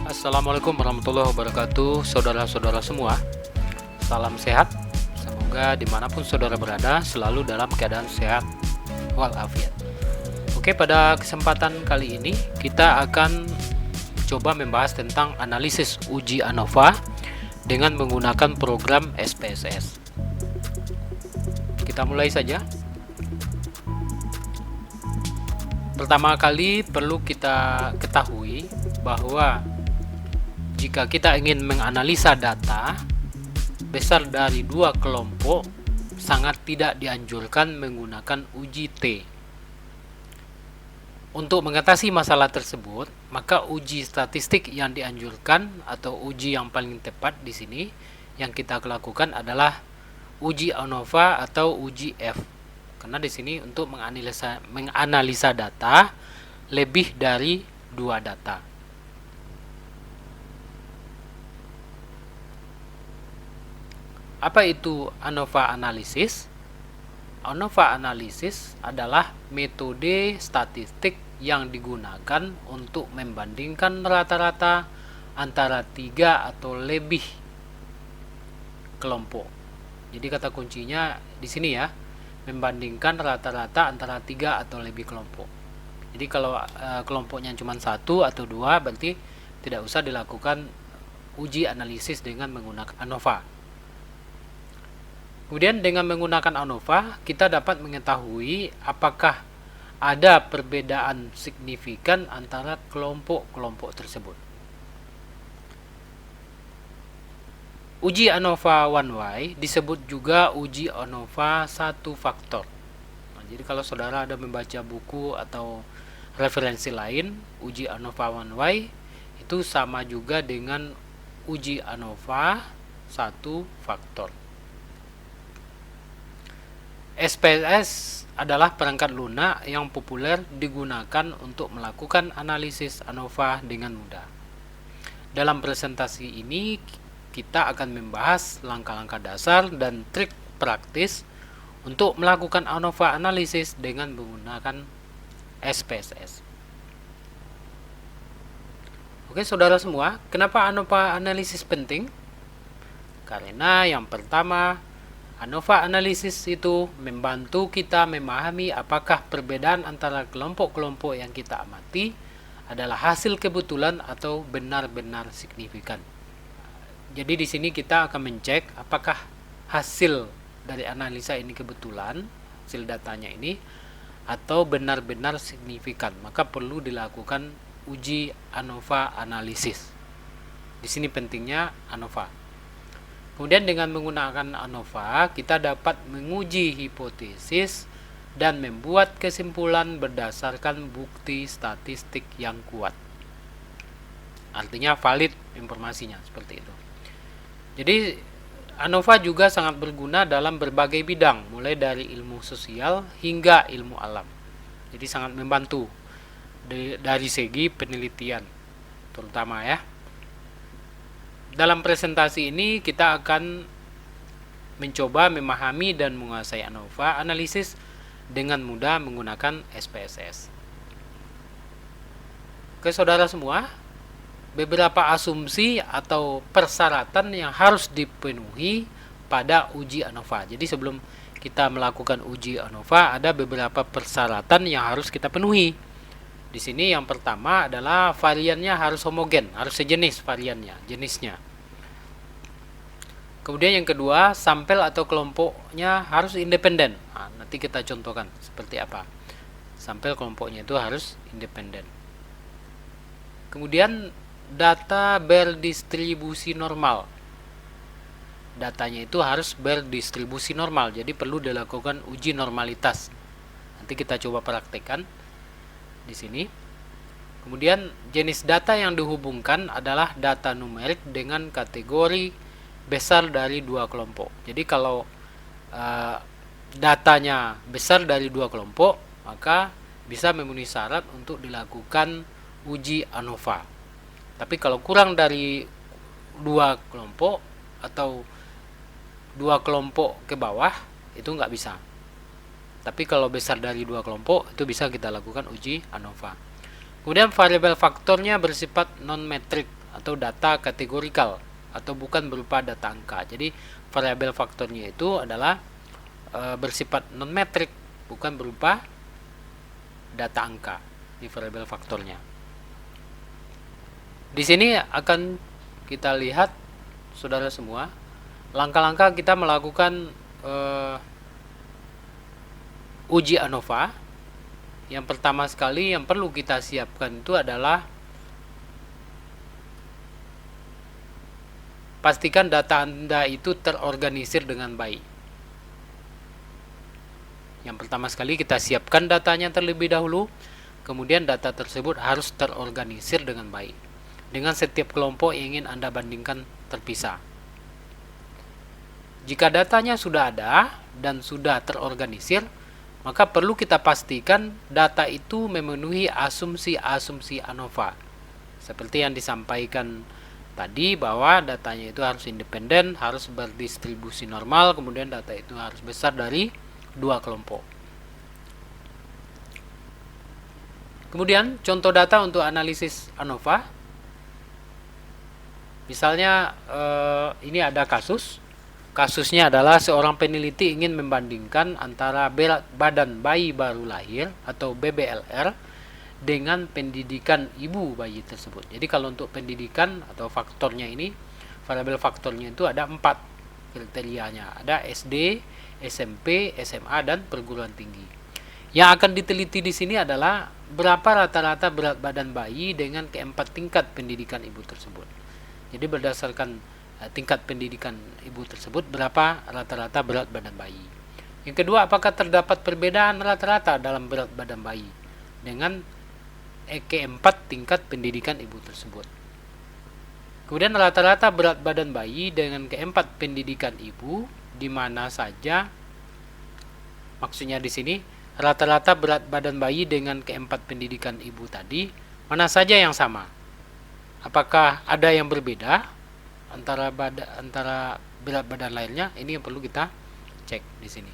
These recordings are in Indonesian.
Assalamualaikum warahmatullahi wabarakatuh, saudara-saudara semua. Salam sehat. Semoga dimanapun saudara berada selalu dalam keadaan sehat walafiat. Oke, pada kesempatan kali ini kita akan coba membahas tentang analisis uji ANOVA dengan menggunakan program SPSS. Kita mulai saja. Pertama kali perlu kita ketahui bahwa jika kita ingin menganalisa data besar dari dua kelompok, sangat tidak dianjurkan menggunakan uji T. Untuk mengatasi masalah tersebut, maka uji statistik yang dianjurkan atau uji yang paling tepat di sini yang kita lakukan adalah uji ANOVA atau uji F. Karena di sini untuk menganalisa data lebih dari dua data. Apa itu ANOVA analysis? ANOVA analysis adalah metode statistik yang digunakan untuk membandingkan rata-rata antara 3 atau lebih kelompok. Jadi kata kuncinya di sini ya, membandingkan rata-rata antara 3 atau lebih kelompok. Jadi kalau kelompoknya cuma 1 atau 2, berarti tidak usah dilakukan uji analisis dengan menggunakan ANOVA. Kemudian dengan menggunakan ANOVA, kita dapat mengetahui apakah ada perbedaan signifikan antara kelompok-kelompok tersebut. Uji ANOVA one way disebut juga uji ANOVA satu faktor. Nah, jadi kalau saudara ada membaca buku atau referensi lain, uji ANOVA one way itu sama juga dengan uji ANOVA satu faktor. SPSS adalah perangkat lunak yang populer digunakan untuk melakukan analisis ANOVA dengan mudah. Dalam presentasi ini kita akan membahas langkah-langkah dasar dan trik praktis untuk melakukan ANOVA analisis dengan menggunakan SPSS. Oke, saudara semua, kenapa ANOVA analisis penting? Karena yang pertama, ANOVA analisis itu membantu kita memahami apakah perbedaan antara kelompok-kelompok yang kita amati adalah hasil kebetulan atau benar-benar signifikan. Jadi di sini kita akan mencek apakah hasil dari analisa ini kebetulan, hasil datanya ini, atau benar-benar signifikan. Maka perlu dilakukan uji ANOVA analisis. Di sini pentingnya ANOVA. Kemudian dengan menggunakan ANOVA, kita dapat menguji hipotesis dan membuat kesimpulan berdasarkan bukti statistik yang kuat. Artinya valid informasinya, seperti itu. Jadi ANOVA juga sangat berguna dalam berbagai bidang, mulai dari ilmu sosial hingga ilmu alam. Jadi sangat membantu dari segi penelitian terutama ya. Dalam presentasi ini kita akan mencoba memahami dan menguasai ANOVA analisis dengan mudah menggunakan SPSS. Oke, saudara semua, beberapa asumsi atau persyaratan yang harus dipenuhi pada uji ANOVA. Jadi sebelum kita melakukan uji ANOVA, ada beberapa persyaratan yang harus kita penuhi. Di sini yang pertama adalah variannya harus homogen, harus sejenis variannya, jenisnya. Kemudian yang kedua, sampel atau kelompoknya harus independen. Nah, nanti kita contohkan seperti apa. Sampel kelompoknya itu harus independen. Kemudian data berdistribusi normal. Datanya itu harus berdistribusi normal, jadi perlu dilakukan uji normalitas. Nanti kita coba praktekkan di sini. Kemudian jenis data yang dihubungkan adalah data numerik dengan kategori besar dari dua kelompok. Jadi kalau datanya besar dari dua kelompok, maka bisa memenuhi syarat untuk dilakukan uji ANOVA. Tapi kalau kurang dari dua kelompok atau dua kelompok ke bawah, itu nggak bisa. Tapi kalau besar dari dua kelompok, itu bisa kita lakukan uji ANOVA. Kemudian variabel faktornya bersifat non-metrik atau data kategorikal atau bukan berupa data angka. Jadi variabel faktornya itu adalah bersifat non metrik, bukan berupa data angka di variabel faktornya. Di sini akan kita lihat saudara semua langkah-langkah kita melakukan uji ANOVA. Yang pertama sekali yang perlu kita siapkan itu adalah pastikan data Anda itu terorganisir dengan baik. Yang pertama sekali kita siapkan datanya terlebih dahulu, kemudian data tersebut harus terorganisir dengan baik. Dengan setiap kelompok yang ingin Anda bandingkan terpisah. Jika datanya sudah ada dan sudah terorganisir, maka perlu kita pastikan data itu memenuhi asumsi-asumsi ANOVA. Seperti yang disampaikan tadi bahwa datanya itu harus independen, harus berdistribusi normal, kemudian data itu harus besar dari 2 kelompok. Kemudian contoh data untuk analisis ANOVA. Misalnya ini ada kasus. Kasusnya adalah seorang peneliti ingin membandingkan antara berat badan bayi baru lahir atau BBLR dengan pendidikan ibu bayi tersebut. Jadi kalau untuk pendidikan atau faktornya ini, variabel faktornya itu ada 4 kriterianya. Ada SD, SMP, SMA, dan perguruan tinggi. Yang akan diteliti di sini adalah berapa rata-rata berat badan bayi dengan keempat tingkat pendidikan ibu tersebut. Jadi berdasarkan tingkat pendidikan ibu tersebut, berapa rata-rata berat badan bayi. Yang kedua, apakah terdapat perbedaan rata-rata dalam berat badan bayi dengan keempat tingkat pendidikan ibu tersebut. Kemudian rata-rata berat badan bayi dengan keempat pendidikan ibu di mana saja. Maksudnya di sini rata-rata berat badan bayi dengan keempat pendidikan ibu tadi mana saja yang sama. Apakah ada yang berbeda antara berat badan lainnya? Ini yang perlu kita cek di sini.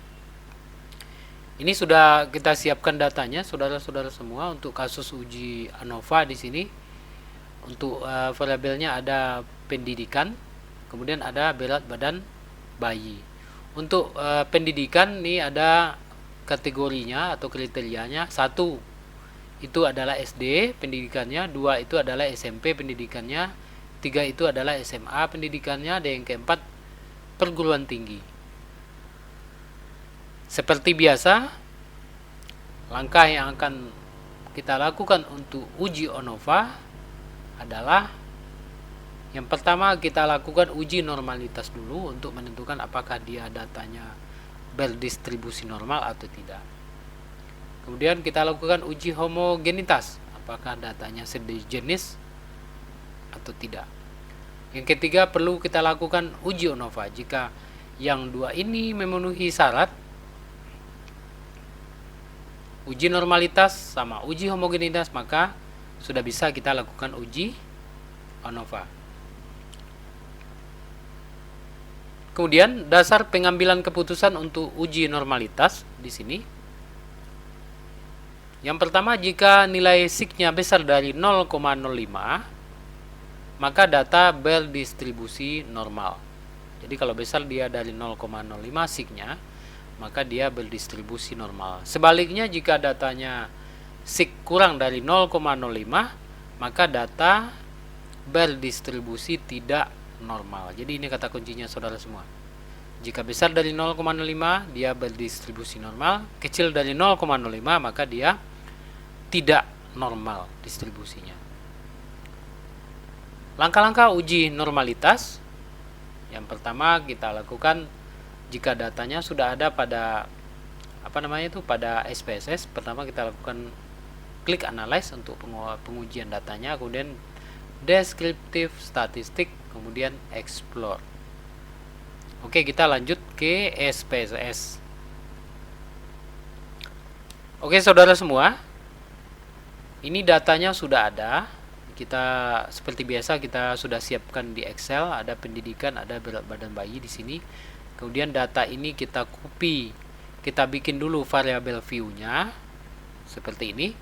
Ini sudah kita siapkan datanya, saudara-saudara semua, untuk kasus uji ANOVA di sini. Untuk variabelnya ada pendidikan, kemudian ada berat badan bayi. Untuk pendidikan ini ada kategorinya atau kriterianya. 1 itu adalah SD pendidikannya, 2 itu adalah SMP pendidikannya, 3 itu adalah SMA pendidikannya, dan yang keempat perguruan tinggi. Seperti biasa, langkah yang akan kita lakukan untuk uji ANOVA adalah yang pertama kita lakukan uji normalitas dulu untuk menentukan apakah dia datanya berdistribusi normal atau tidak. Kemudian kita lakukan uji homogenitas, apakah datanya sejenis atau tidak. Yang ketiga, perlu kita lakukan uji ANOVA. Jika yang 2 ini memenuhi syarat, uji normalitas sama uji homogenitas, maka sudah bisa kita lakukan uji ANOVA. Kemudian dasar pengambilan keputusan untuk uji normalitas di sini. Yang pertama, jika nilai signya besar dari 0,05, maka data berdistribusi normal. Jadi kalau besar dia dari 0,05 signya, maka dia berdistribusi normal. Sebaliknya, jika datanya sig kurang dari 0,05, maka data berdistribusi tidak normal. Jadi ini kata kuncinya saudara semua. Jika besar dari 0,05 dia berdistribusi normal, kecil dari 0,05 maka dia tidak normal distribusinya. Langkah-langkah uji normalitas. Yang pertama kita lakukan jika datanya sudah ada pada pada SPSS, pertama kita lakukan klik analyze untuk pengujian datanya, kemudian deskriptif statistik, kemudian explore. Oke, kita lanjut ke SPSS. Oke, saudara semua, ini datanya sudah ada. Kita seperti biasa kita sudah siapkan di Excel, ada pendidikan, ada berat badan bayi di sini. Kemudian data ini kita copy, kita bikin dulu variabel view-nya seperti ini.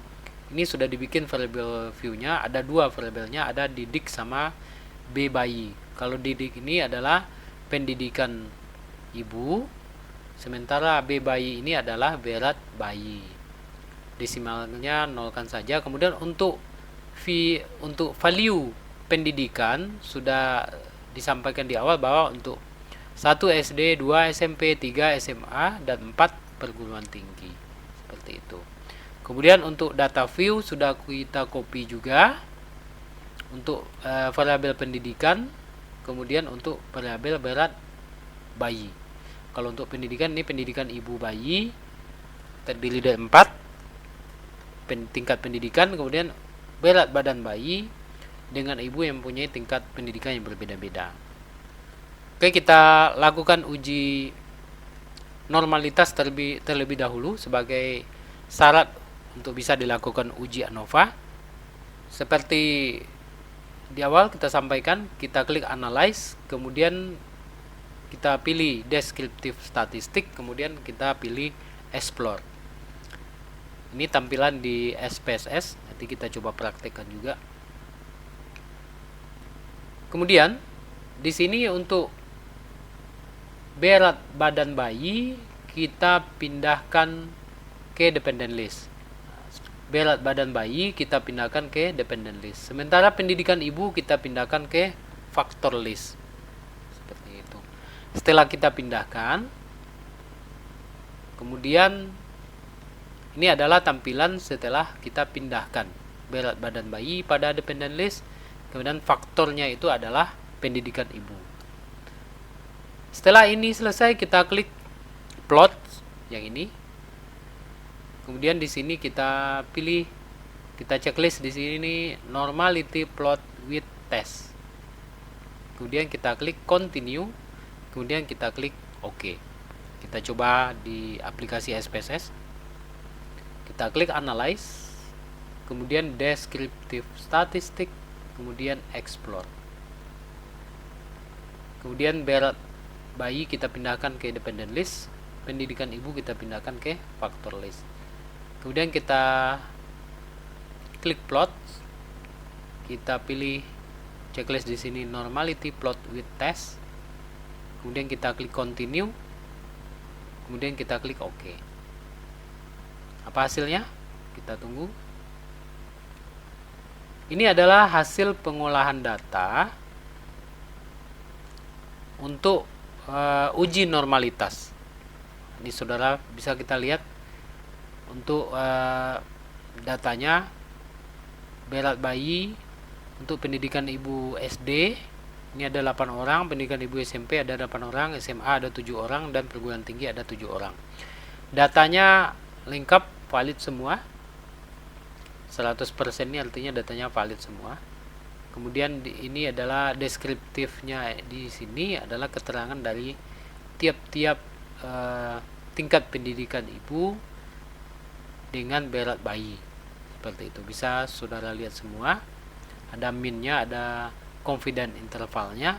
ini sudah dibikin variable view-nya, ada dua variabelnya, ada didik sama B bayi. Kalau didik ini adalah pendidikan ibu, sementara B bayi ini adalah berat bayi. Desimalnya nolkan saja. Kemudian untuk value pendidikan sudah disampaikan di awal bahwa untuk 1 SD, 2 SMP, 3 SMA, dan 4 perguruan tinggi. Seperti itu. Kemudian untuk data view sudah kita copy juga untuk variabel pendidikan, kemudian untuk variabel berat bayi. Kalau untuk pendidikan ini pendidikan ibu bayi terdiri dari 4 tingkat pendidikan, kemudian berat badan bayi dengan ibu yang mempunyai tingkat pendidikan yang berbeda-beda. Oke, kita lakukan uji normalitas terlebih dahulu sebagai syarat untuk bisa dilakukan uji ANOVA. Seperti di awal kita sampaikan, kita klik analyze, kemudian kita pilih descriptive statistik, kemudian kita pilih explore. Ini tampilan di SPSS, nanti kita coba praktekkan juga. Kemudian di sini untuk berat badan bayi kita pindahkan ke dependent list. Berat badan bayi kita pindahkan ke dependent list. Sementara pendidikan ibu kita pindahkan ke factor list. Seperti itu. Setelah kita pindahkan, kemudian ini adalah tampilan setelah kita pindahkan berat badan bayi pada dependent list. Kemudian faktornya itu adalah pendidikan ibu. Setelah ini selesai, kita klik plot yang ini. Kemudian di sini kita pilih, kita checklist di sini normality plot with test. Kemudian kita klik continue, kemudian kita klik OK. Kita coba di aplikasi SPSS. Kita klik analyze, kemudian descriptive statistic, kemudian explore. Kemudian berat bayi kita pindahkan ke dependent list, pendidikan ibu kita pindahkan ke factor list. Kemudian kita klik plot, kita pilih checklist di sini normality plot with test, kemudian kita klik continue, kemudian kita klik OK. Apa hasilnya? Kita tunggu. Ini adalah hasil pengolahan data untuk uji normalitas. Ini saudara bisa kita lihat untuk datanya berat bayi untuk pendidikan ibu SD ini ada 8 orang, pendidikan ibu SMP ada 8 orang, SMA ada 7 orang, dan perguruan tinggi ada 7 orang. Datanya lengkap, valid semua. 100% ini artinya datanya valid semua. Kemudian ini adalah deskriptifnya, di sini adalah keterangan dari tiap-tiap tingkat pendidikan ibu dengan berat bayi. Seperti itu, bisa saudara lihat semua. Ada min-nya, ada confidence intervalnya.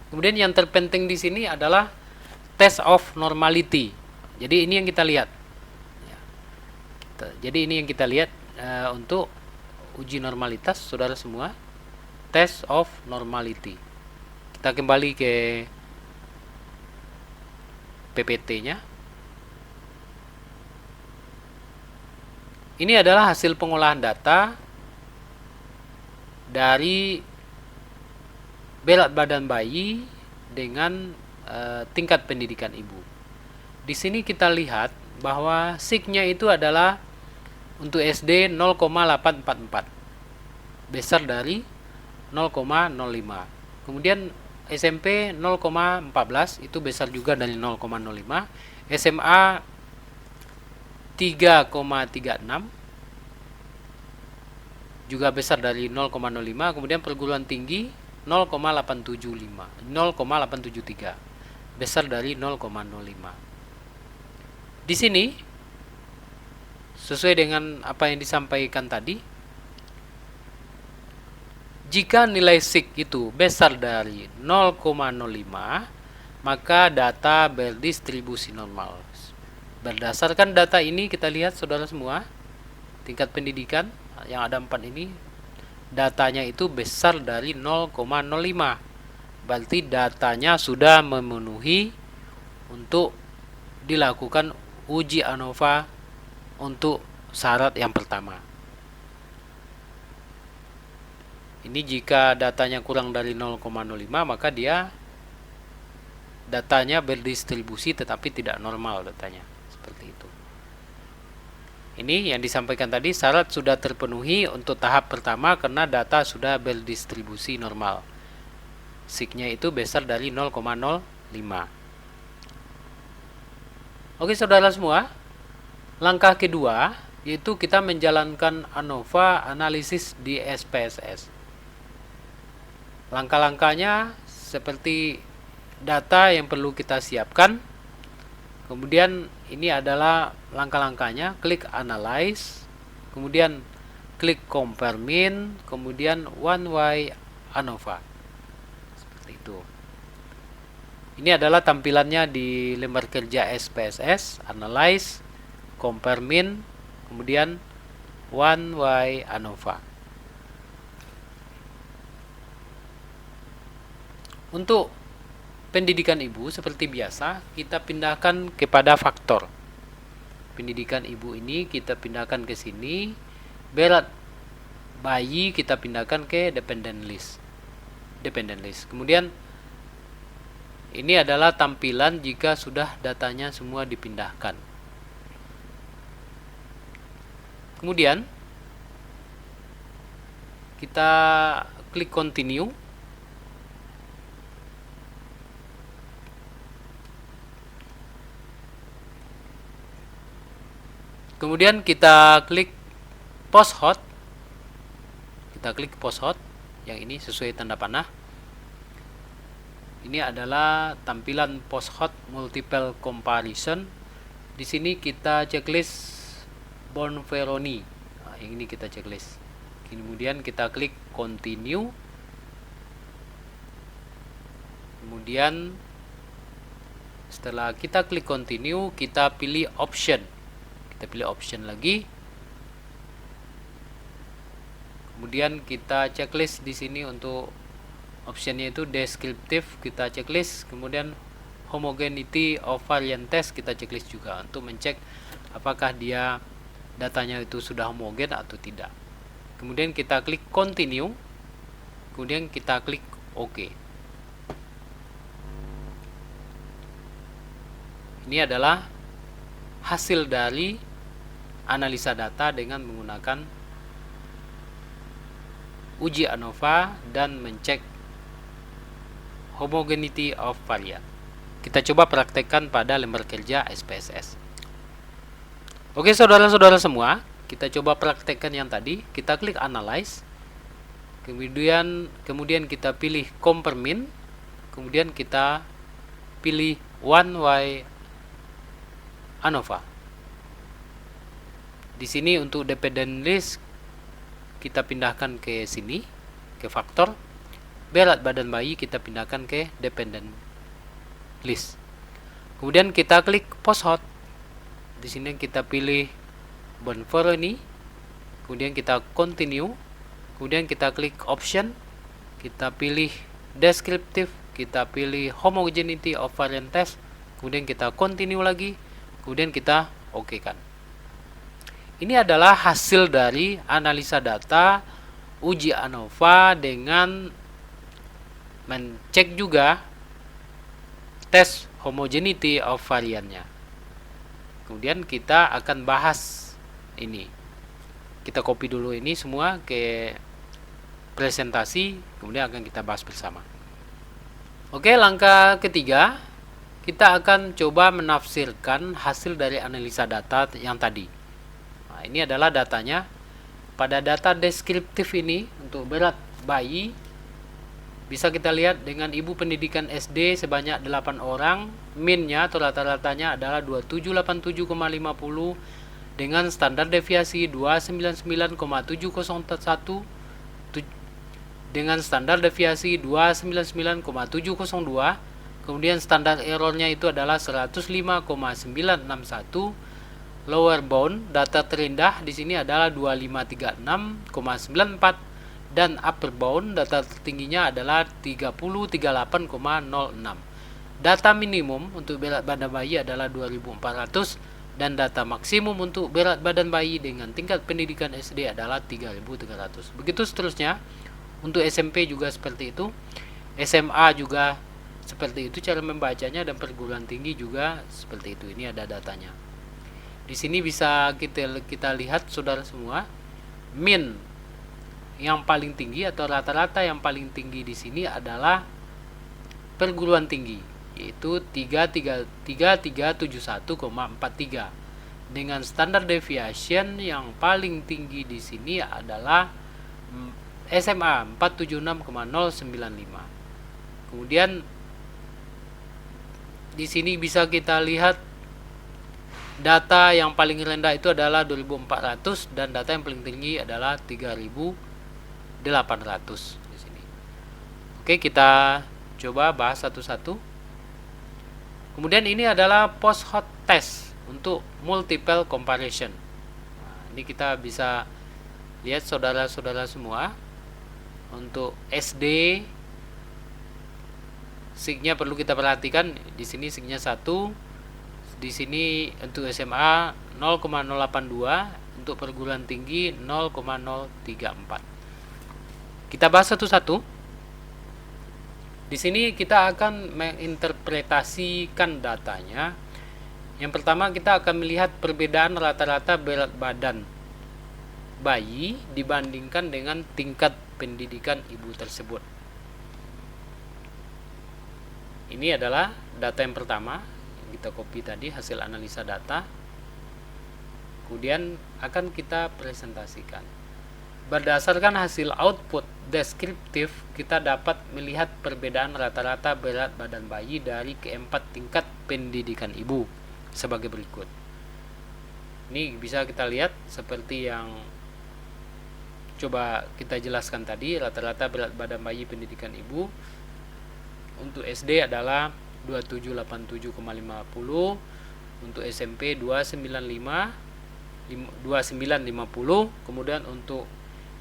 Kemudian yang terpenting di sini adalah test of normality. Jadi ini yang kita lihat. Jadi ini yang kita lihat untuk uji normalitas saudara semua, test of normality. Kita kembali ke PPT-nya. Ini adalah hasil pengolahan data dari berat badan bayi dengan tingkat pendidikan ibu. Di sini kita lihat bahwa SIG-nya itu adalah untuk SD 0,844, besar dari 0,05. Kemudian SMP 0,14, itu besar juga dari 0,05. SMA 3,36, juga besar dari 0,05. Kemudian perguruan tinggi 0,875, 0,873, besar dari 0,05. Di sini sesuai dengan apa yang disampaikan tadi, jika nilai SIG itu besar dari 0,05, maka data berdistribusi normal. Berdasarkan data ini kita lihat saudara semua, tingkat pendidikan yang ada 4 ini, datanya itu besar dari 0,05. Berarti datanya sudah memenuhi untuk dilakukan uji ANOVA untuk syarat yang pertama. Ini jika datanya kurang dari 0,05, maka dia datanya berdistribusi tetapi tidak normal datanya. Seperti itu. Ini yang disampaikan tadi, syarat sudah terpenuhi untuk tahap pertama karena data sudah berdistribusi normal. Signya itu besar dari 0,05. Oke saudara semua, langkah kedua yaitu kita menjalankan ANOVA analisis di SPSS. Langkah-langkahnya seperti data yang perlu kita siapkan. Kemudian ini adalah langkah-langkahnya, klik analyze, kemudian klik compare min, kemudian one way ANOVA. Seperti itu. Ini adalah tampilannya di lembar kerja SPSS, analyze, compare min, kemudian one way ANOVA. Untuk pendidikan ibu seperti biasa kita pindahkan kepada faktor. Pendidikan ibu ini kita pindahkan ke sini. Berat bayi kita pindahkan ke dependent list. Kemudian ini adalah tampilan jika sudah datanya semua dipindahkan. Kemudian kita klik continue. Kemudian kita klik post hot. Kita klik post hot yang ini sesuai tanda panah. Ini adalah tampilan post hot multiple comparison. Di sini kita checklist Bonferroni. Nah, yang ini kita checklist. Kemudian kita klik continue. Kemudian setelah kita klik continue, kita pilih option. Kita pilih option lagi. Kemudian kita checklist di sini untuk optionnya itu descriptive, kita checklist. Kemudian homogeneity of variant test kita checklist juga untuk mencek apakah dia datanya itu sudah homogen atau tidak. Kemudian kita klik continue. Kemudian kita klik OK. Ini adalah hasil dari analisa data dengan menggunakan uji ANOVA dan mencek homogeneity of variant. Kita coba praktekkan pada lembar kerja SPSS. Oke saudara-saudara semua, kita coba praktekkan yang tadi. Kita klik analyze, kemudian kita pilih compare min, kemudian kita pilih one way ANOVA. Di sini untuk dependent list kita pindahkan ke sini, ke faktor. Berat badan bayi kita pindahkan ke dependent list. Kemudian kita klik post hot. Di sini kita pilih Bonferroni. Kemudian kita continue. Kemudian kita klik option. Kita pilih descriptive. Kita pilih homogeneity of variant test. Kemudian kita continue lagi. Kemudian kita OK kan. Ini adalah hasil dari analisa data uji ANOVA dengan mencek juga tes homogeneity of variannya. Kemudian kita akan bahas ini. Kita copy dulu ini semua ke presentasi, kemudian akan kita bahas bersama. Oke, langkah ketiga, kita akan coba menafsirkan hasil dari analisa data yang tadi. Nah, ini adalah datanya. Pada data deskriptif ini untuk berat bayi bisa kita lihat dengan ibu pendidikan SD sebanyak 8 orang, minnya atau rata-ratanya adalah 2787,50 dengan standar deviasi 299,701 dengan standar deviasi 299,702. Kemudian standar errornya itu adalah 105,961. lower bound data terendah di sini adalah 2536,94 dan upper bound data tertingginya adalah 3038,06. Data minimum untuk berat badan bayi adalah 2400 dan data maksimum untuk berat badan bayi dengan tingkat pendidikan SD adalah 3300. Begitu seterusnya. Untuk SMP juga seperti itu, SMA juga seperti itu cara membacanya, dan perguruan tinggi juga seperti itu. Ini ada datanya. Di sini bisa kita lihat saudara semua, min yang paling tinggi atau rata-rata yang paling tinggi di sini adalah perguruan tinggi, yaitu 3371,43 dengan standar deviation yang paling tinggi di sini adalah SMA 476,095. Kemudian di sini bisa kita lihat data yang paling rendah itu adalah 2400 dan data yang paling tinggi adalah 3800 di sini. Oke, kita coba bahas satu-satu. Kemudian ini adalah post hot test untuk multiple comparison. Nah, ini kita bisa lihat saudara-saudara semua. Untuk SD signya perlu kita perhatikan. Di sini signya 1. Di sini untuk SMA 0,082, untuk perguruan tinggi 0,034. Kita bahas satu-satu. Di sini kita akan menginterpretasikan datanya. Yang pertama kita akan melihat perbedaan rata-rata berat badan bayi dibandingkan dengan tingkat pendidikan ibu tersebut. Ini adalah data yang pertama yang kita copy tadi, hasil analisa data. Kemudian akan kita presentasikan. Berdasarkan hasil output deskriptif, kita dapat melihat perbedaan rata-rata berat badan bayi dari keempat tingkat pendidikan ibu sebagai berikut. Ini bisa kita lihat seperti yang coba kita jelaskan tadi. Rata-rata berat badan bayi pendidikan ibu untuk SD adalah 2787,50, untuk SMP 2950, kemudian untuk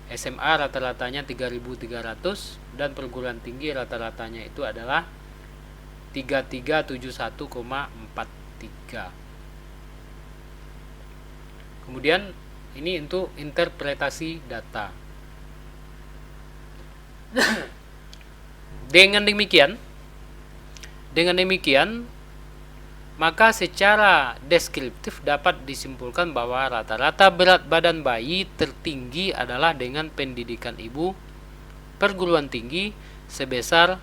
SMA rata-ratanya 3300 dan perguruan tinggi rata-ratanya itu adalah 3371,43. Kemudian ini untuk interpretasi data. Dengan demikian, maka secara deskriptif dapat disimpulkan bahwa rata-rata berat badan bayi tertinggi adalah dengan pendidikan ibu perguruan tinggi sebesar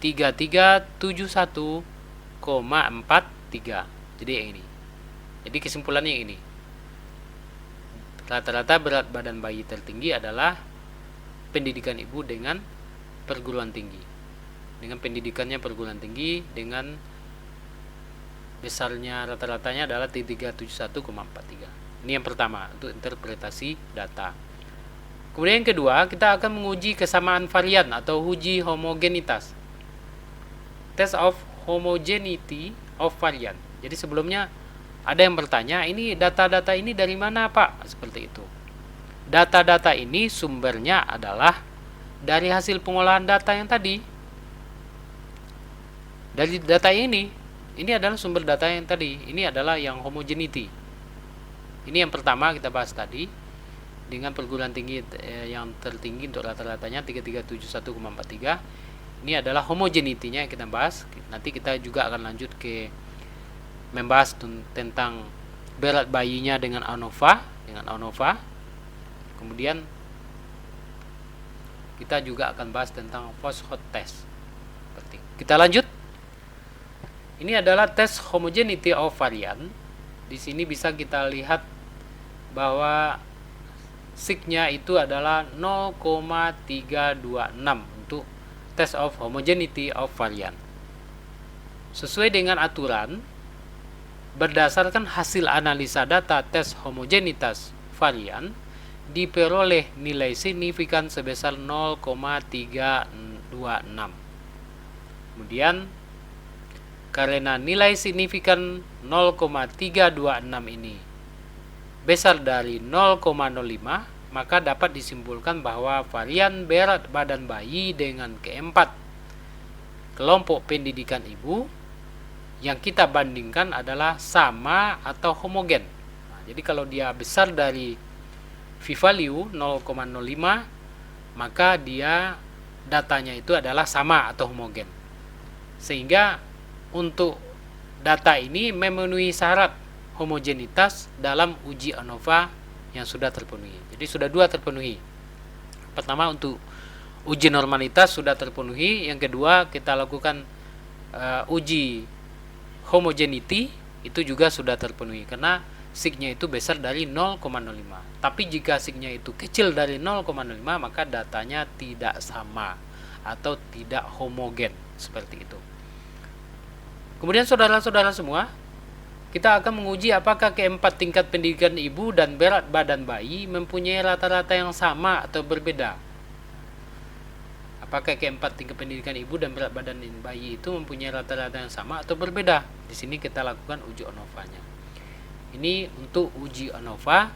3371,43. Jadi yang ini. Jadi kesimpulannya yang ini. Rata-rata berat badan bayi tertinggi adalah pendidikan ibu dengan perguruan tinggi. Dengan pendidikannya perguruan tinggi dengan besarnya rata-ratanya adalah 3371,43. Ini yang pertama untuk interpretasi data. Kemudian yang kedua, kita akan menguji kesamaan varian atau uji homogenitas. Test of homogeneity of variant. Jadi sebelumnya ada yang bertanya, ini data-data ini dari mana Pak? Seperti itu. Data-data ini sumbernya adalah dari hasil pengolahan data yang tadi. Dari data ini adalah sumber data yang tadi. Ini adalah yang homogeneity. Ini yang pertama kita bahas tadi. Dengan perguruan tinggi yang tertinggi untuk rata-ratanya 3371,43. Ini adalah homogeneity-nya yang kita bahas. Nanti kita juga akan lanjut ke membahas tentang berat bayinya dengan ANOVA, Kemudian kita juga akan bahas tentang post hot test. Kita lanjut. Ini adalah tes homogeneity of variant. Di sini bisa kita lihat bahwa signya itu adalah 0,326 untuk test of homogeneity of variant. Sesuai dengan aturan, berdasarkan hasil analisa data tes homogenitas varian, diperoleh nilai signifikan sebesar 0,326. Kemudian, karena nilai signifikan 0,326 ini besar dari 0,05, maka dapat disimpulkan bahwa varian berat badan bayi dengan keempat kelompok pendidikan ibu yang kita bandingkan adalah sama atau homogen. Nah, jadi kalau dia besar dari v-value 0,05, maka dia datanya itu adalah sama atau homogen. Sehingga untuk data ini memenuhi syarat homogenitas dalam uji ANOVA yang sudah terpenuhi. Jadi sudah dua terpenuhi. Pertama, untuk uji normalitas sudah terpenuhi. Yang kedua, kita lakukan uji homogeneity, itu juga sudah terpenuhi karena signya itu besar dari 0,05. Tapi jika signya itu kecil dari 0,05, maka datanya tidak sama atau tidak homogen, seperti itu. Kemudian saudara-saudara semua, kita akan menguji apakah keempat tingkat pendidikan ibu dan berat badan bayi mempunyai rata-rata yang sama atau berbeda. Apakah keempat tingkat pendidikan ibu dan berat badan bayi itu mempunyai rata-rata yang sama atau berbeda? Di sini kita lakukan uji ANOVA-nya. Ini untuk uji ANOVA.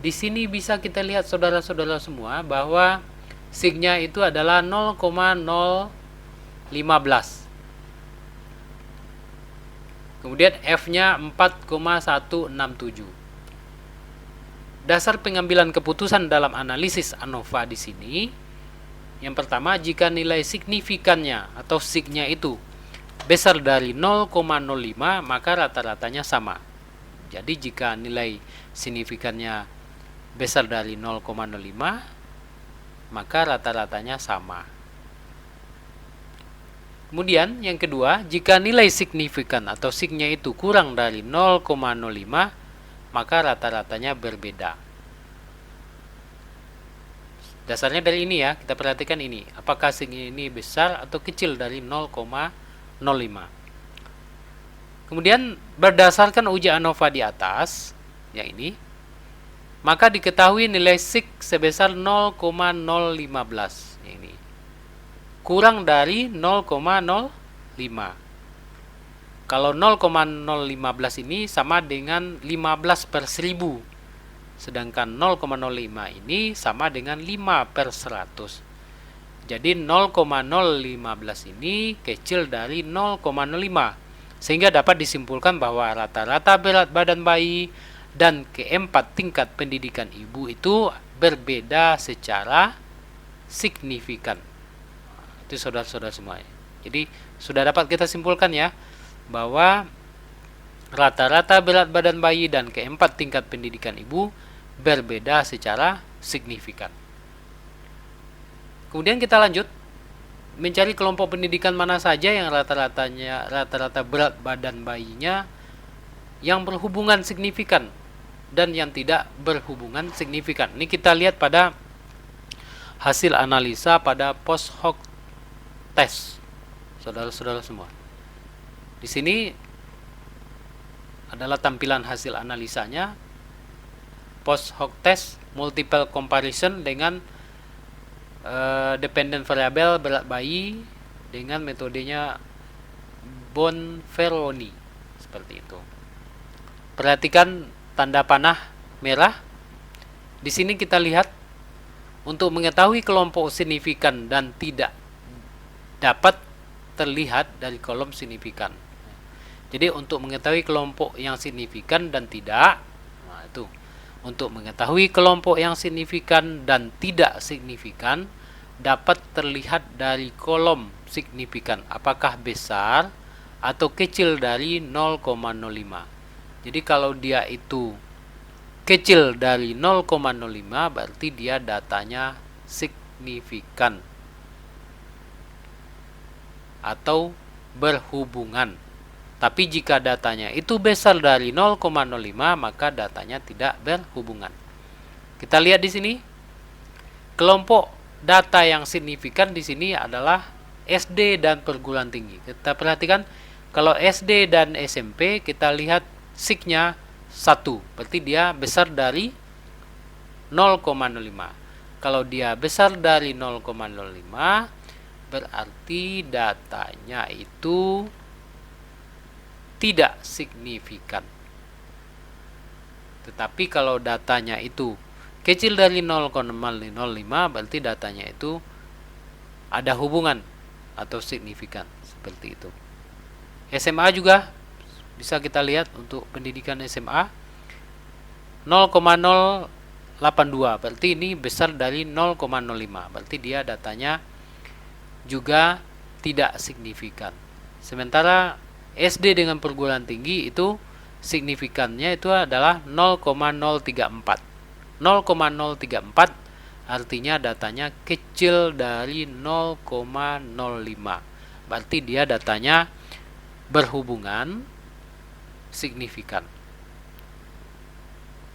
Di sini bisa kita lihat saudara-saudara semua bahwa signya itu adalah 0,015. Kemudian F-nya 4,167. Dasar pengambilan keputusan dalam analisis ANOVA di sini, yang pertama, jika nilai signifikannya atau signya itu besar dari 0,05, maka rata-ratanya sama. Jadi jika nilai signifikannya besar dari 0,05, maka rata-ratanya sama. Kemudian yang kedua, jika nilai signifikan atau signya itu kurang dari 0,05, maka rata-ratanya berbeda. Dasarnya dari ini ya, kita perhatikan ini. Apakah signya ini besar atau kecil dari 0,05. Kemudian berdasarkan uji ANOVA di atas, yang ini, maka diketahui nilai sig sebesar 0,015. Yang ini kurang dari 0,05. Kalau 0,015 ini sama dengan 15/1000. Sedangkan 0,05 ini sama dengan 5/100. Jadi 0,015 ini kecil dari 0,05. Sehingga dapat disimpulkan bahwa rata-rata berat badan bayi dan keempat tingkat pendidikan ibu itu berbeda secara signifikan. Itu saudara-saudara semua. Jadi sudah dapat kita simpulkan ya bahwa rata-rata berat badan bayi dan keempat tingkat pendidikan ibu berbeda secara signifikan. Kemudian kita lanjut mencari kelompok pendidikan mana saja yang rata-rata berat badan bayinya yang berhubungan signifikan dan yang tidak berhubungan signifikan. Ini kita lihat pada hasil analisa pada post hoc test, saudara-saudara semua. Di sini adalah tampilan hasil analisanya. Post hoc test multiple comparison dengan dependent variable berat bayi dengan metodenya Bonferroni, seperti itu. Perhatikan tanda panah merah. Di sini kita lihat untuk mengetahui kelompok signifikan dan tidak dapat terlihat dari kolom signifikan. Jadi untuk mengetahui kelompok yang signifikan dan tidak, nah itu. Untuk mengetahui kelompok yang signifikan dan tidak signifikan dapat terlihat dari kolom signifikan apakah besar atau kecil dari 0,05. Jadi kalau dia itu kecil dari 0,05 berarti dia datanya signifikan atau berhubungan. Tapi jika datanya itu besar dari 0,05 maka datanya tidak berhubungan. Kita lihat di sini kelompok data yang signifikan di sini adalah SD dan perguruan tinggi. Kita perhatikan kalau SD dan SMP kita lihat signya 1, berarti dia besar dari 0,05. Kalau dia besar dari 0,05 berarti datanya itu tidak signifikan. Tetapi kalau datanya itu kecil dari 0,05, berarti datanya itu ada hubungan atau signifikan, seperti itu. SMA juga bisa kita lihat untuk pendidikan SMA 0,082, berarti ini besar dari 0,05, berarti dia datanya juga tidak signifikan. Sementara SD dengan perguruan tinggi itu signifikannya itu adalah 0,034. 0,034 artinya datanya kecil dari 0,05. Berarti dia datanya berhubungan signifikan.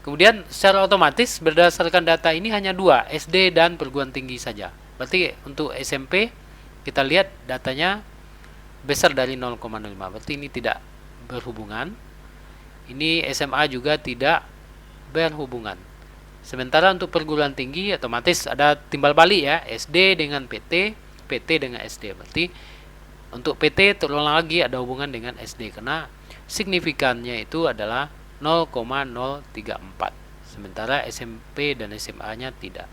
Kemudian secara otomatis berdasarkan data ini hanya dua, SD dan perguruan tinggi saja. Berarti untuk SMP kita lihat datanya besar dari 0,05. Berarti ini tidak berhubungan. Ini SMA juga tidak berhubungan. Sementara untuk perguruan tinggi otomatis ada timbal balik ya, SD dengan PT, PT dengan SD. Berarti untuk PT terulang lagi ada hubungan dengan SD karena signifikannya itu adalah 0,034. Sementara SMP dan SMA-nya tidak.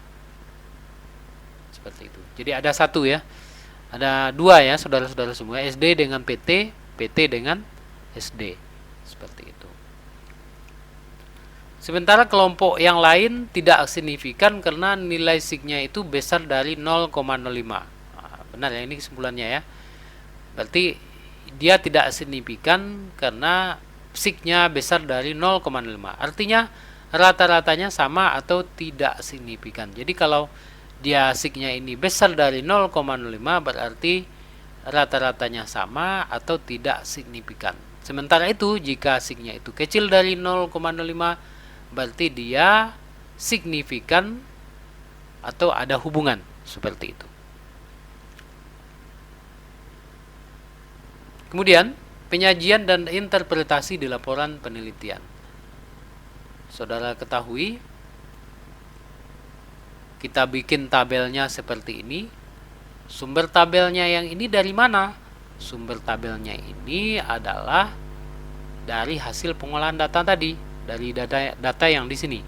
Seperti itu. Jadi ada satu ya. Ada dua ya saudara-saudara semua, SD dengan PT, PT dengan SD. Seperti itu. Sementara kelompok yang lain tidak signifikan karena nilai signya itu besar dari 0,05. Benar ya, ini kesimpulannya ya. Berarti dia tidak signifikan karena signya besar dari 0,05. Artinya rata-ratanya sama atau tidak signifikan. Jadi kalau dia signya ini besar dari 0,05 berarti rata-ratanya sama atau tidak signifikan. Sementara itu jika signya itu kecil dari 0,05 berarti dia signifikan atau ada hubungan, seperti itu. Kemudian penyajian dan interpretasi di laporan penelitian. Saudara ketahui kita bikin tabelnya seperti ini. Sumber tabelnya yang ini dari mana? Sumber tabelnya ini adalah dari hasil pengolahan data tadi, dari data yang di sini.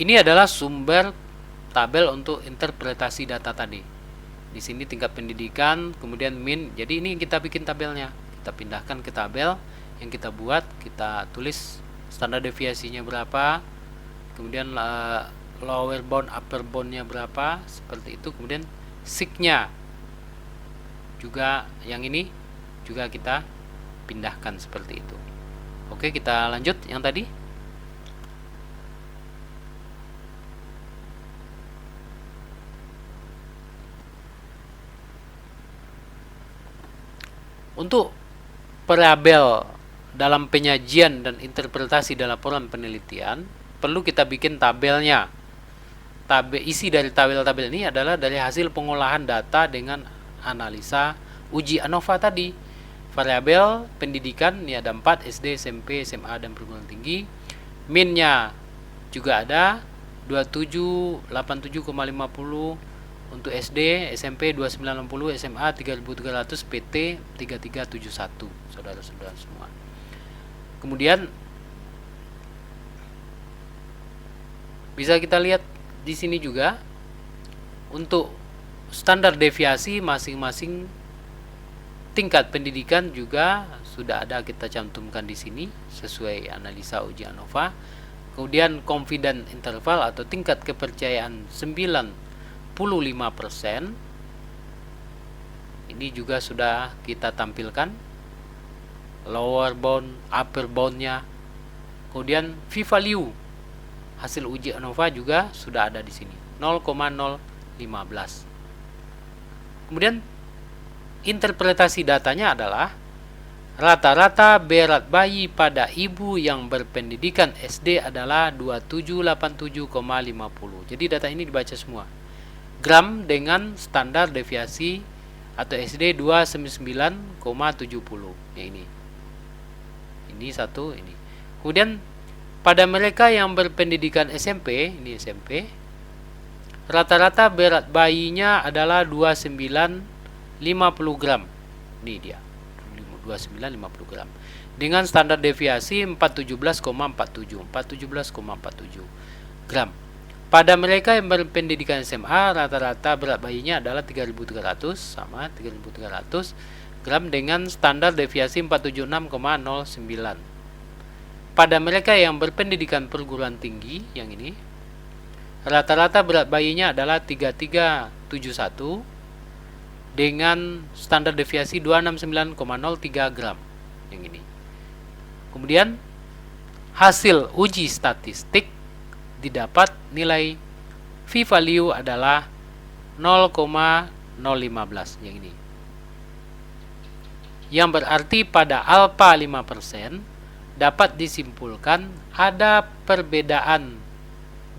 Ini adalah sumber tabel untuk interpretasi data tadi. Di sini tingkat pendidikan, kemudian min. Jadi ini kita bikin tabelnya. Kita pindahkan ke tabel yang kita buat, kita tulis standar deviasinya berapa, kemudian lower bound, upper boundnya berapa, seperti itu. Kemudian signya juga yang ini juga kita pindahkan seperti itu. Oke, kita lanjut yang tadi. Untuk variabel dalam penyajian dan interpretasi dalam laporan penelitian, perlu kita bikin tabelnya. Isi dari tabel-tabel ini adalah dari hasil pengolahan data dengan analisa uji ANOVA tadi. Variabel pendidikan ini ada 4, SD, SMP, SMA, dan perguruan tinggi. Minnya juga ada 27, 87,50 untuk SD, SMP 2960, SMA 3300, PT 3371, saudara-saudara semua. Kemudian bisa kita lihat di sini juga untuk standar deviasi masing-masing tingkat pendidikan juga sudah ada kita cantumkan di sini sesuai analisa uji ANOVA. Kemudian confidence interval atau tingkat kepercayaan 95%. Ini juga sudah kita tampilkan lower bound, upper boundnya. Kemudian p-value hasil uji ANOVA juga sudah ada di sini 0,015. Kemudian interpretasi datanya adalah rata-rata berat bayi pada ibu yang berpendidikan SD adalah 2787,50. Jadi data ini dibaca semua. Gram dengan standar deviasi atau SD 299,70. Ya ini. Ini satu ini. Kemudian Pada mereka yang berpendidikan SMP, ini SMP, rata-rata berat bayinya adalah 29,50 gram. Ini dia, 29,50 gram. Dengan standar deviasi 417,47 gram. Pada mereka yang berpendidikan SMA, rata-rata berat bayinya adalah 3.300, sama 3.300 gram dengan standar deviasi 476,09. Pada mereka yang berpendidikan perguruan tinggi, yang ini, rata-rata berat bayinya adalah 3371 dengan standar deviasi 269,03 gram, yang ini. Kemudian hasil uji statistik didapat nilai V-value adalah 0,015, yang ini. Yang berarti pada alfa 5% dapat disimpulkan ada perbedaan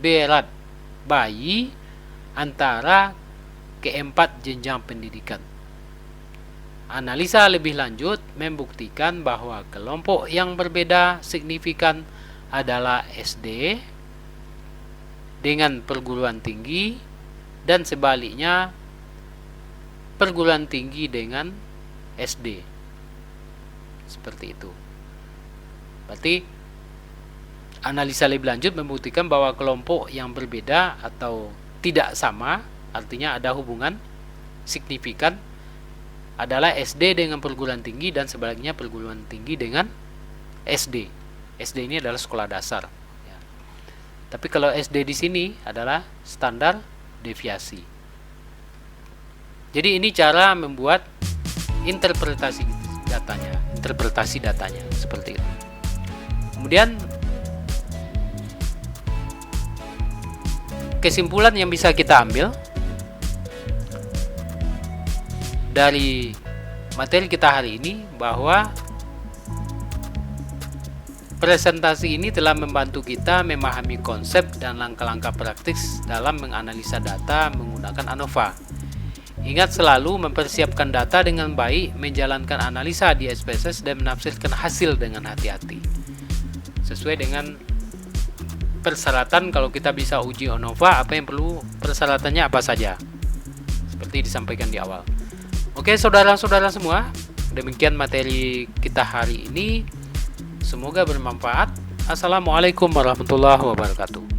berat bayi antara keempat jenjang pendidikan. Analisa lebih lanjut membuktikan bahwa kelompok yang berbeda signifikan adalah SD dengan perguruan tinggi dan sebaliknya perguruan tinggi dengan SD. Seperti itu. Berarti analisa lebih lanjut membuktikan bahwa kelompok yang berbeda atau tidak sama, artinya ada hubungan signifikan, adalah SD dengan perguruan tinggi dan sebaliknya perguruan tinggi dengan SD. SD ini adalah sekolah dasar. Ya. Tapi kalau SD di sini adalah standar deviasi. Jadi ini cara membuat interpretasi datanya seperti itu. Kemudian kesimpulan yang bisa kita ambil dari materi kita hari ini bahwa presentasi ini telah membantu kita memahami konsep dan langkah-langkah praktis dalam menganalisa data menggunakan ANOVA. Ingat selalu mempersiapkan data dengan baik, menjalankan analisa di SPSS dan menafsirkan hasil dengan hati-hati. Sesuai dengan persyaratan kalau kita bisa uji ANOVA, apa yang perlu, persyaratannya apa saja. Seperti disampaikan di awal. Oke, saudara-saudara semua, demikian materi kita hari ini. Semoga bermanfaat. Assalamualaikum warahmatullahi wabarakatuh.